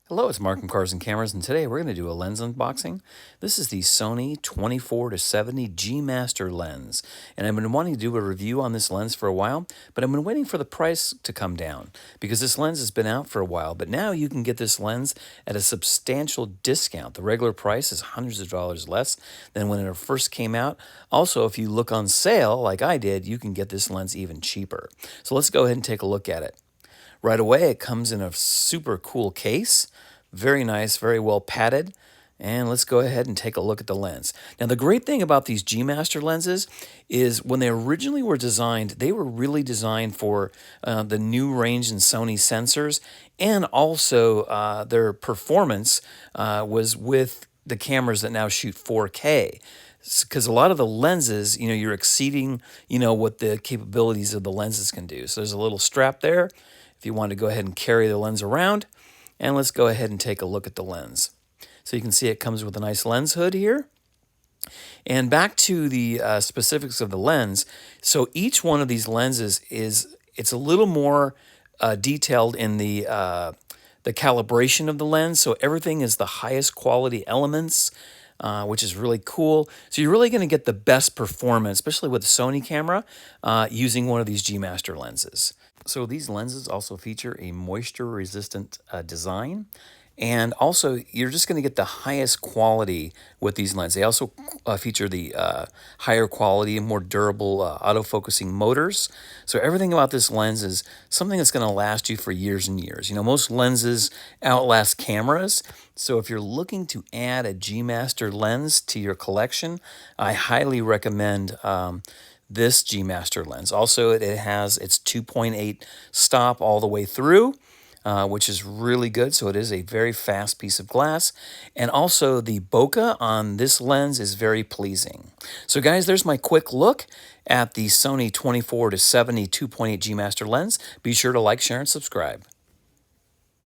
Hello, it's Mark from Cars and Cameras, and today we're going to do a lens unboxing. This is the Sony 24-70 G Master lens, and I've been wanting to do a review on this lens for a while, but I've been waiting for the price to come down because this lens has been out for a while, but now you can get this lens at a substantial discount. The regular price is hundreds of dollars less than when it first came out. Also, if you look on sale like I did, you can get this lens even cheaper. So let's go ahead and take a look at it. Right away, it comes in a super cool case. Very nice, very well padded. And let's go ahead and take a look at the lens. Now, the great thing about these G Master lenses is when they originally were designed, they were really designed for the new range in Sony sensors, and also their performance was with the cameras that now shoot 4K. Because a lot of the lenses, you're exceeding, what the capabilities of the lenses can do. So there's a little strap there if you want to go ahead and carry the lens around. And let's go ahead and take a look at the lens. So you can see it comes with a nice lens hood here. And back to the specifics of the lens. So each one of these lenses it's a little more detailed in the calibration of the lens. So everything is the highest quality elements, which is really cool. So you're really going to get the best performance, especially with a Sony camera, using one of these G Master lenses. So these lenses also feature a moisture-resistant design, and also you're just going to get the highest quality with these lenses. They also feature the higher quality and more durable autofocusing motors. So everything about this lens is something that's going to last you for years and years. Most lenses outlast cameras, so if you're looking to add a G Master lens to your collection, I highly recommend this G Master lens. Also, it has its 2.8 stop all the way through, which is really good. So it is a very fast piece of glass. And also the bokeh on this lens is very pleasing. So guys, there's my quick look at the Sony 24-70 2.8 G Master lens. Be sure to like, share, and subscribe.